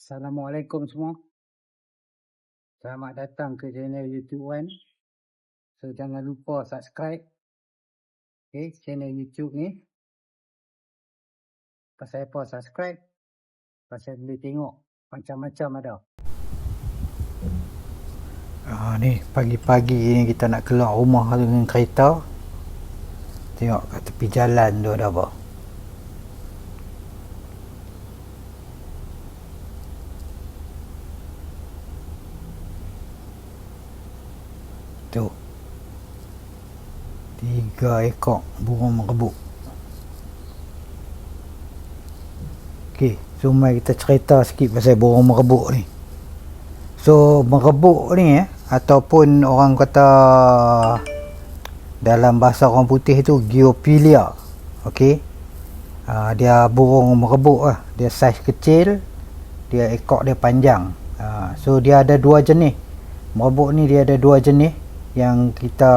Assalamualaikum semua. Selamat datang ke channel YouTube Wan. So jangan lupa subscribe channel YouTube ni. Pasal apa subscribe? Pasal boleh tengok macam-macam ada. Ni pagi-pagi ni kita nak keluar rumah dengan kereta. Tengok kat tepi jalan tu ada apa. Tu 3 ekor burung merebuk. Okey, so mari kita cerita sikit pasal burung merebuk ni. So merebuk ni ataupun orang kata dalam bahasa orang putih tu Geopilia. Okey. Dia burung merebuk lah. Dia saiz kecil, dia ekor dia panjang. So dia ada dua jenis. Merebuk ni dia ada dua jenis yang kita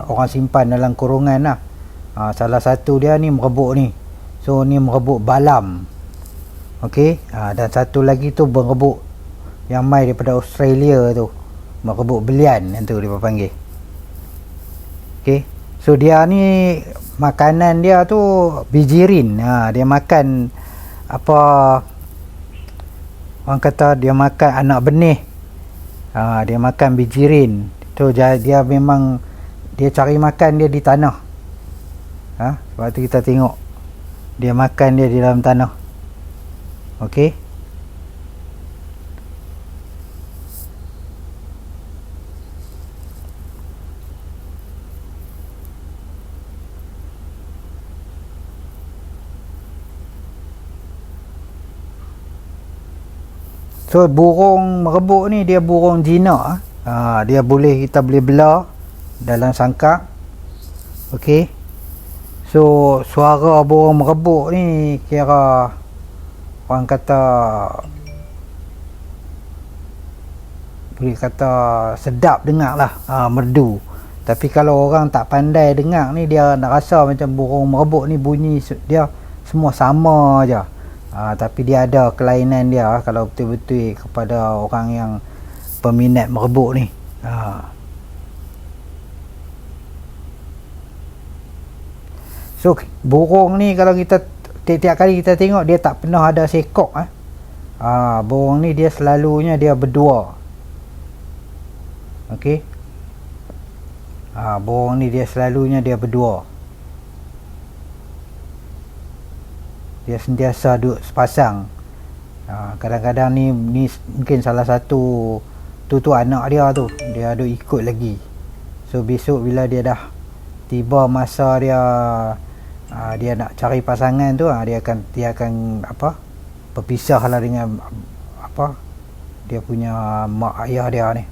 orang simpan dalam kurungan lah. Salah satu dia ni merebuk ni. So ni merebuk balam. Okey. Dan satu lagi tu merebuk yang mai daripada Australia tu. Merebuk belian yang tu dia panggil. Okey. So dia ni makanan dia tu bijirin. Dia makan apa, orang kata dia makan anak benih. Dia makan bijirin. So dia memang dia cari makan dia di tanah. Sebab tu kita tengok dia makan dia di dalam tanah. Okey. So burung merebuk ni dia burung jinak. Dia kita boleh belah dalam sangkak. Okey. So suara burung merebuk ni kira orang kata boleh kata sedap dengar lah. Merdu. Tapi kalau orang tak pandai dengar ni, dia nak rasa macam burung merebuk ni bunyi dia semua sama aja. Tapi dia ada kelainan dia kalau betul-betul kepada orang yang peminat merebuk ni. So burung ni kalau kita tiap-tiap kali kita tengok dia tak pernah ada sekok. Burung ni dia selalunya dia berdua. Okey. Burung ni dia selalunya dia berdua. Dia sentiasa duduk sepasang. Kadang-kadang ni mungkin salah satu tu anak dia tu, dia ada ikut lagi. So besok bila dia dah tiba masa dia dia nak cari pasangan tu, dia akan apa, berpisah lah dengan apa, dia punya mak ayah dia ni.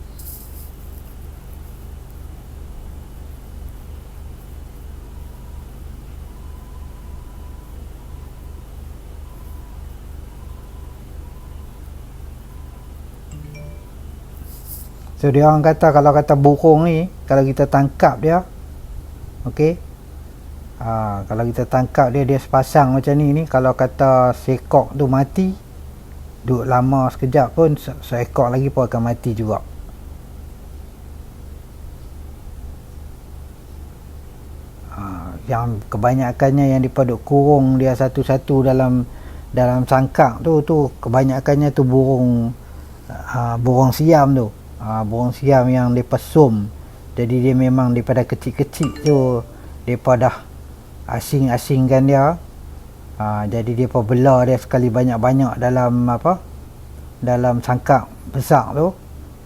So dia orang kata kalau kata burung ni kalau kita tangkap dia, okey, kalau kita tangkap dia sepasang macam ni kalau kata seekor tu mati, duduk lama sekejap pun seekor lagi pun akan mati juga. Yang kebanyakannya yang dipaduk kurung dia satu-satu dalam sangkak tu kebanyakannya tu burung siam tu. Burung siam yang dia pesum. Jadi dia memang daripada kecil-kecil tu depa dah asing-asingkan dia. Jadi depa belah dia sekali banyak-banyak dalam sangkak besar tu.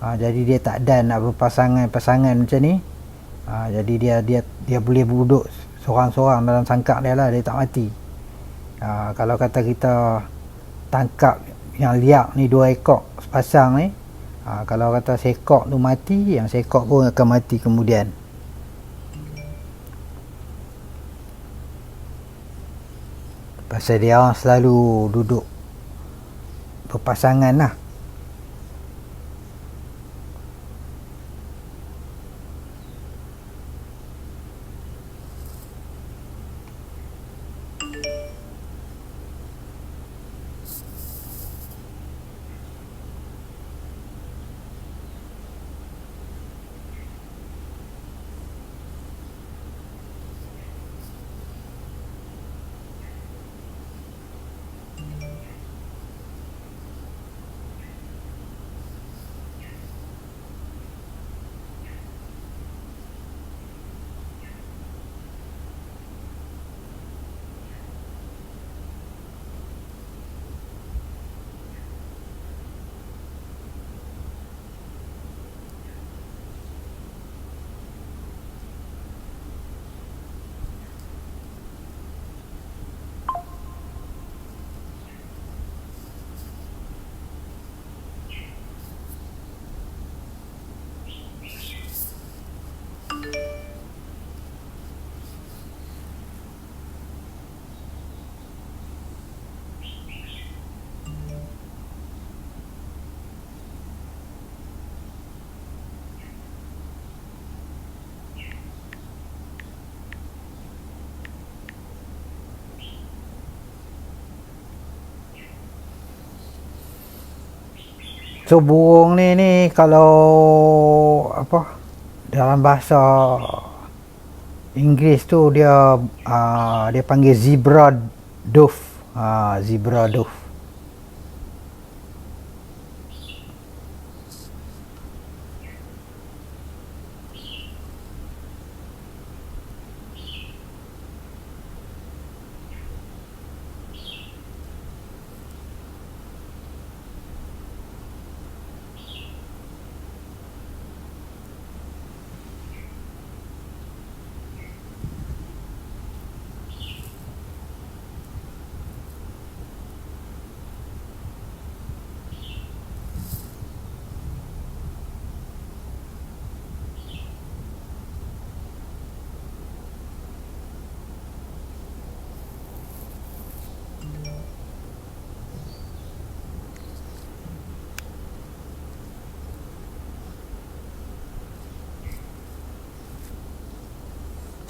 Jadi dia tak dan nak berpasangan-pasangan macam ni. Jadi dia boleh duduk seorang-seorang dalam sangkak dia lah, dia tak mati. Kalau kata kita tangkap yang liak ni 2 ekor sepasang ni, kalau kata seekor tu mati, yang seekor pun akan mati kemudian. Pasal dia orang selalu duduk berpasangan lah. So burung ni kalau apa dalam bahasa Inggeris tu dia panggil zebra dove. Zebra dove.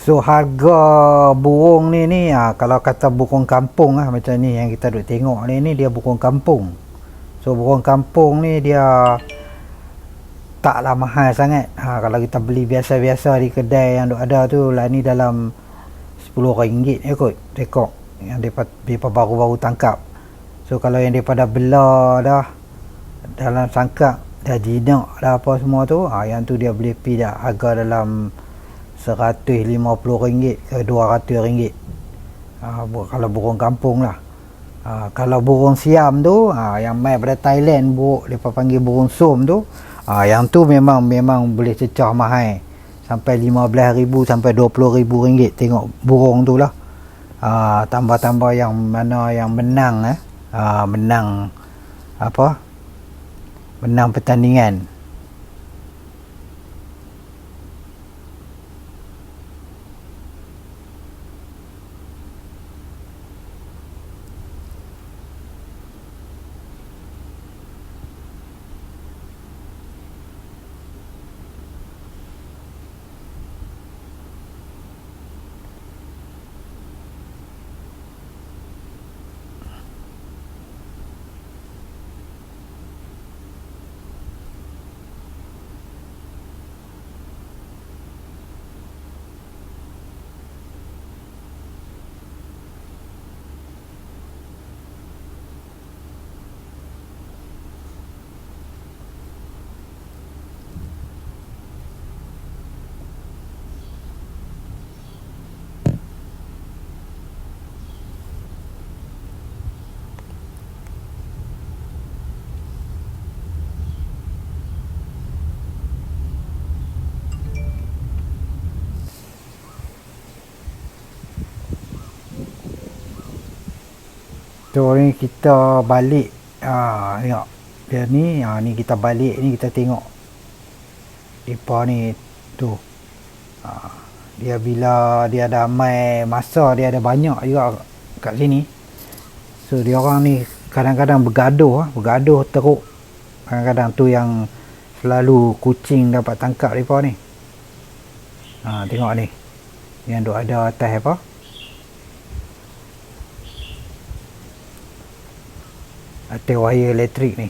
So harga burung ni kalau kata burung kampung macam ni yang kita duk tengok ni dia burung kampung. So burung kampung ni dia taklah mahal sangat. Kalau kita beli biasa-biasa di kedai yang duk ada tu lah ni dalam RM10 kot tekok yang depa baru-baru tangkap. So kalau yang daripada bela dah dalam sangkak dah jinak dah apa semua tu, yang tu dia boleh pi dah harga dalam RM150 ke RM200. Kalau burung kampung lah. Kalau burung siam tu yang mai pada Thailand, mereka panggil burung som tu, yang tu memang boleh cecah mahal sampai RM15,000 sampai RM20,000 tengok burung tu lah. Tambah-tambah yang mana yang menang menang pertandingan. So ni kita balik, tengok dia ni, ni kita balik ni kita tengok depa ni tu, dia bila dia ada mai masa dia ada banyak juga kat sini. So dia orang ni kadang-kadang bergaduh teruk. Kadang-kadang tu yang selalu kucing dapat tangkap depa ni. Tengok ni yang duk ada atas apa, atas wire elektrik ni.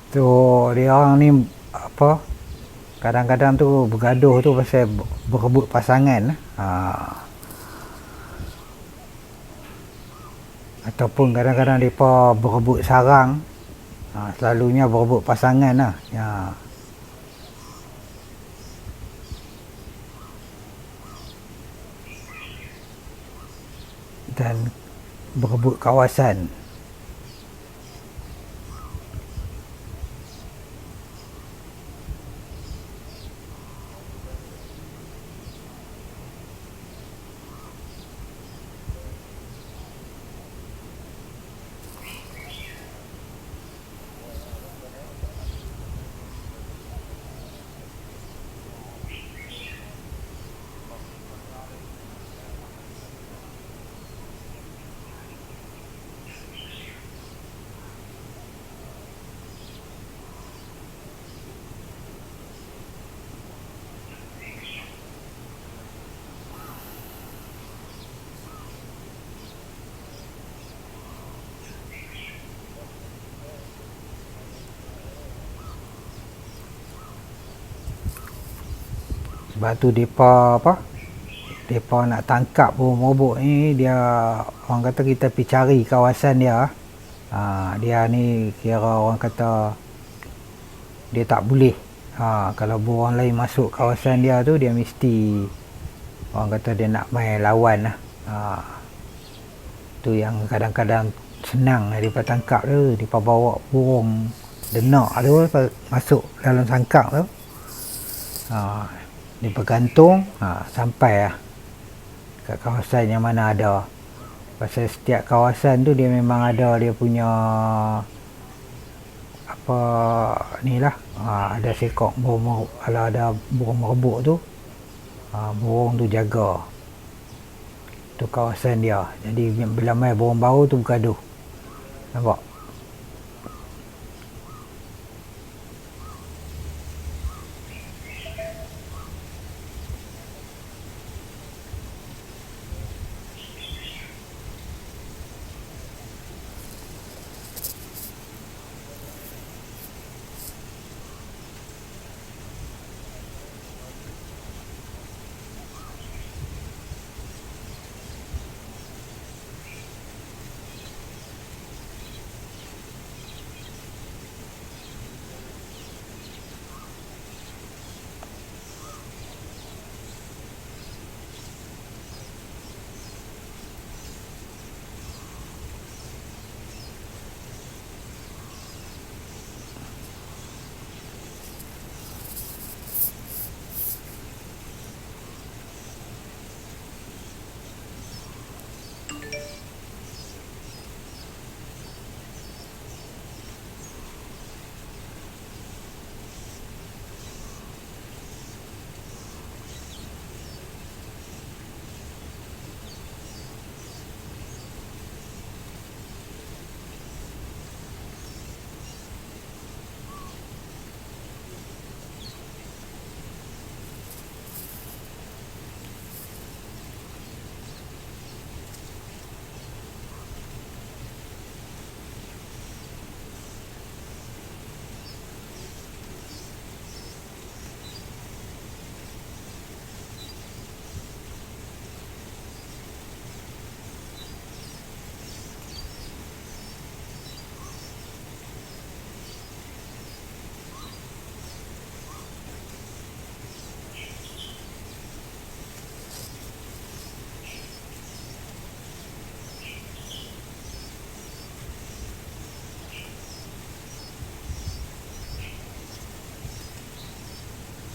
Tu dia orang ni apa, kadang-kadang tu bergaduh tu pasal berebut pasangan. Ataupun kadang-kadang mereka berebut sarang. Selalunya berebut pasangan lah. Dan berebut kawasan. Sebab tu mereka nak tangkap burung merobok ni, dia orang kata kita pergi cari kawasan dia. Dia ni kira orang kata dia tak boleh. Kalau burung lain masuk kawasan dia tu, dia mesti orang kata dia nak main lawan lah. Tu yang kadang-kadang senang mereka tangkap tu, mereka bawa burung denak tu masuk dalam sangkak tu. Dia bergantung sampai lah kat kawasan yang mana ada. Pasal setiap kawasan tu dia memang ada dia punya apa ni lah, ada sekok burung. Kalau ada burung merebok tu, burung tu jaga tu kawasan dia. Jadi bila mai burung baru tu bergaduh. Nampak?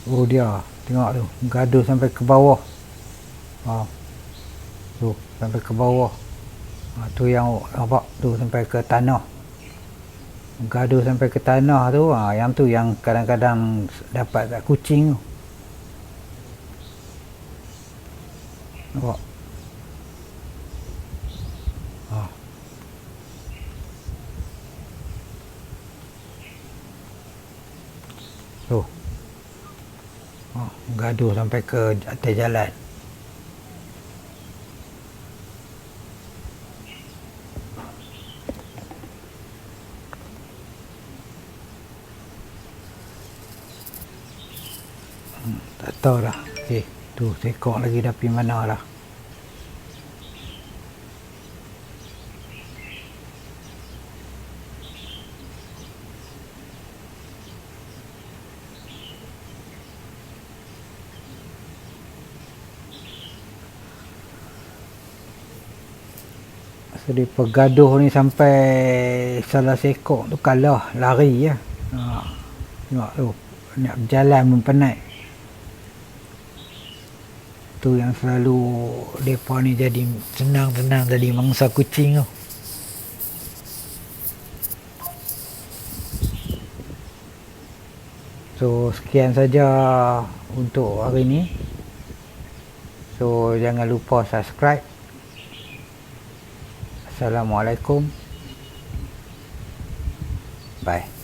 Oh dia, tengok tu, gaduh sampai ke bawah. Tu, sampai ke bawah. Tu yang nampak tu sampai ke tanah. Gaduh sampai ke tanah tu, yang tu yang kadang-kadang dapat kat kucing tu. Nampak? Tu. Gaduh sampai ke atas jalan. tahu dah. Okey, tu seekor lagi dah pergi mana dah. So dia pergaduh ni sampai salah seekor tu kalah, lari ya. Tengok tu, nak berjalan pun penat. Tu yang selalu mereka ni jadi senang-senang jadi mangsa kucing tu. So sekian saja untuk hari ni. So jangan lupa subscribe. Assalamualaikum. Bye.